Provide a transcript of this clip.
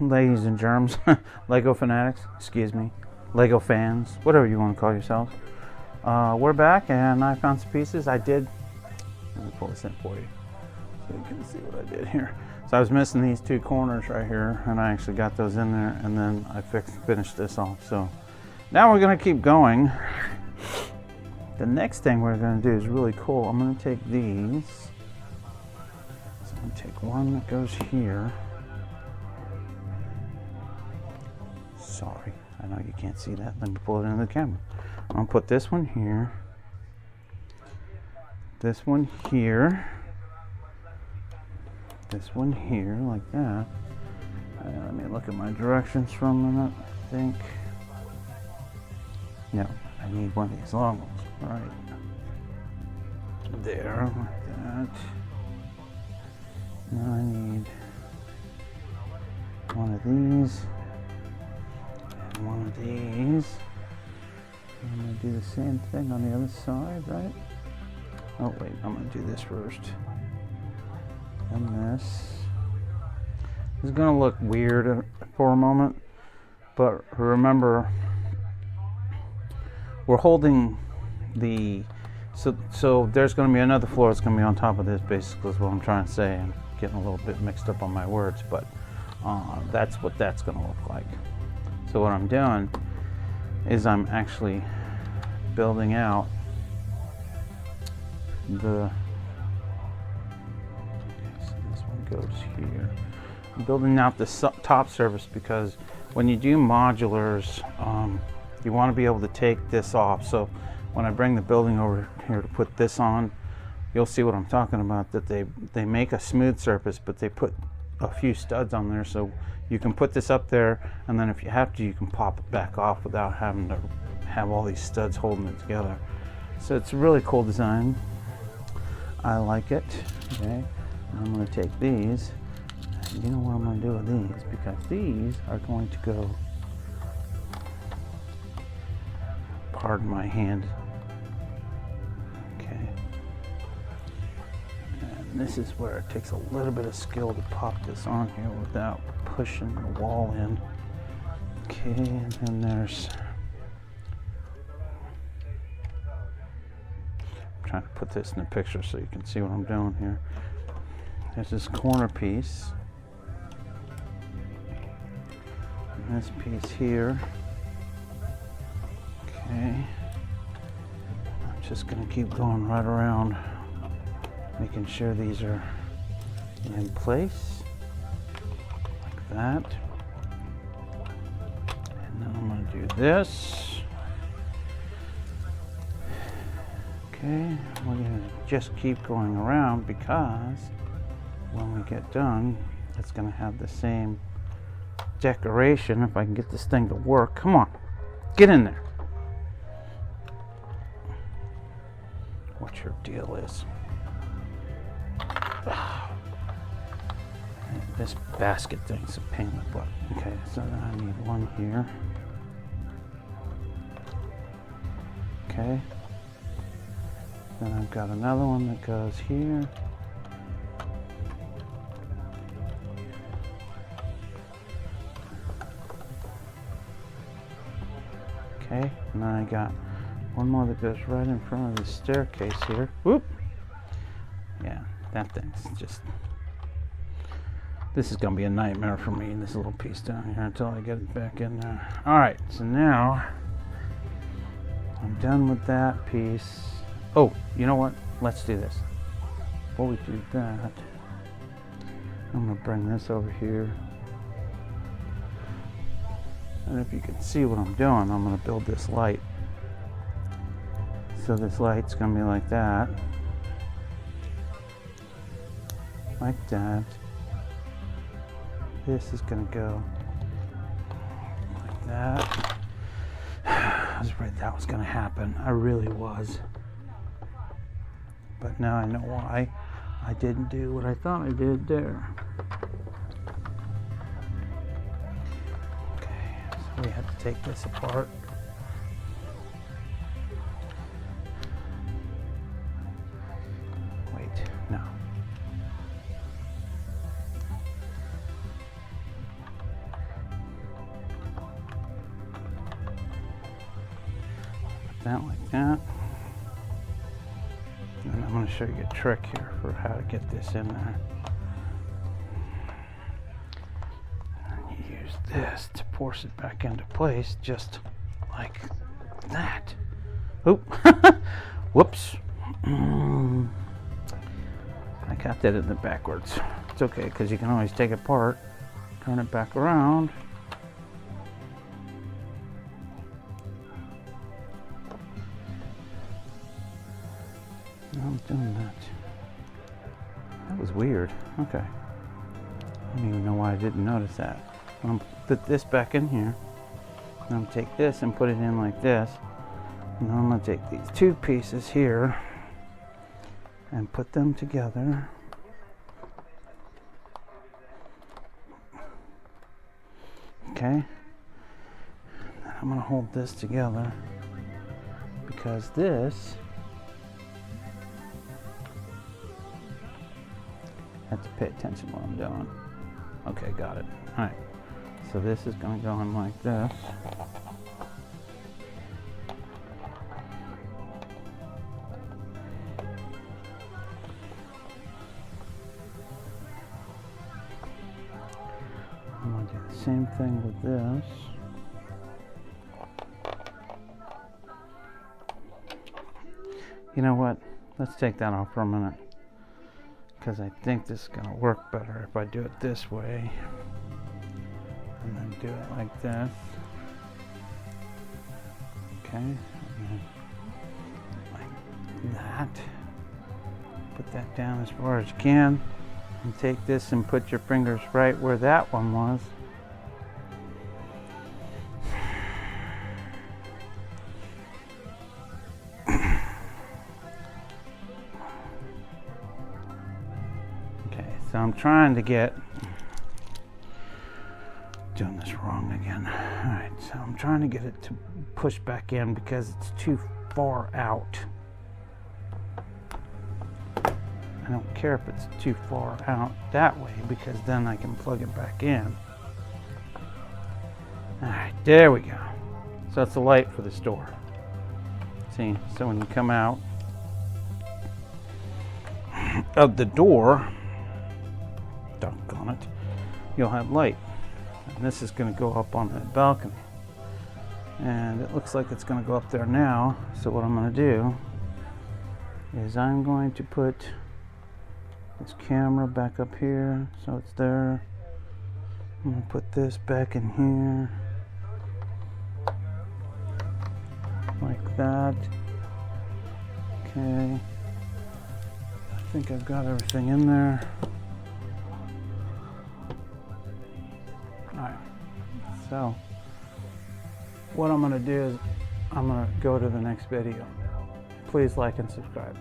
ladies and germs, Lego fanatics, excuse me, Lego fans, whatever you want to call yourselves. We're back, and I found some pieces. Let me pull this in for you so you can see what I did here. So I was missing these two corners right here, and I actually got those in there, and then I finished this off. So now we're going to keep going. The next thing we're going to do is really cool. I'm going to take these. So I'm going to take one that goes here. Sorry, I know you can't see that. Let me pull it into the camera. I'm going to put this one here. This one here. This one here, like that. Let me look at my directions for a minute, I think. No, I need one of these long ones. Right there, like that. Now I need one of these and one of these. I'm going to do the same thing on the other side, right? Oh wait, I'm going to do this first. And this. This is going to look weird for a moment, but remember, we're holding the, so there's going to be another floor that's going to be on top of this, basically is what I'm trying to say. I'm getting a little bit mixed up on my words, but that's what that's going to look like. So what I'm doing is I'm actually building out the, so this one goes here. I'm building out the top surface because when you do modulars, you want to be able to take this off. So when I bring the building over here to put this on, you'll see what I'm talking about, that they make a smooth surface, but they put a few studs on there so you can put this up there, and then if you have to, you can pop it back off without having to have all these studs holding it together. So it's a really cool design. I like it. Okay, I'm going to take these. You know what I'm going to do with these, because these are going to go, pardon my hand, okay, and this is where it takes a little bit of skill to pop this on here without pushing the wall in. Okay, and then there's, I'm trying to put this in the picture so you can see what I'm doing here. There's this corner piece. This piece here. Okay. I'm just going to keep going right around, making sure these are in place, like that. And then I'm going to do this. Okay, we're going to just keep going around because when we get done, it's going to have the same decoration. If I can get this thing to work. Come on, get in there. What your deal is. This basket thing's a pain in the butt. Okay, so then I need one here. Okay. Then I've got another one that goes here. Okay, and then I got one more that goes right in front of the staircase here. Whoop! Yeah, that thing's just, this is going to be a nightmare for me, this little piece down here, until I get it back in there. Alright, so now I'm done with that piece. Oh, you know what? Let's do this. Before we do that, I'm going to bring this over here. And if you can see what I'm doing, I'm going to build this light. So this light's going to be like that. Like that. This is going to go like that. I was afraid that was going to happen. I really was. But now I know why I didn't do what I thought I did there. We have to take this apart. Wait, no. that like that. And I'm going to show you a trick here for how to get this in there. And you use this to force it back into place, just like that. Oop! Whoops! I got that in the backwards. It's okay, because you can always take it apart, turn it back around. I'm doing that. That was weird. Okay. I don't even know why I didn't notice that. I'm going to put this back in here. I'm going to take this and put it in like this. And then I'm going to take these two pieces here and put them together. Okay. I'm going to hold this together because this, I have to pay attention to what I'm doing. Okay, got it. All right. So this is going to go in like this. I'm going to do the same thing with this. You know what? Let's take that off for a minute, because I think this is going to work better if I do it this way and then do it like this. Okay, and then like that. Put that down as far as you can, and take this and put your fingers right where that one was. So I'm trying to get, doing this wrong again. All right, so I'm trying to get it to push back in because it's too far out. I don't care if it's too far out that way, because then I can plug it back in. All right, there we go. So that's the light for this door. See, so when you come out of the door, doggone it, you'll have light. And this is going to go up on that balcony. And it looks like it's going to go up there now. So what I'm going to do is I'm going to put this camera back up here so it's there. I'm going to put this back in here like that. Okay, I think I've got everything in there. Alright, so what I'm going to do is I'm going to go to the next video. Please like and subscribe.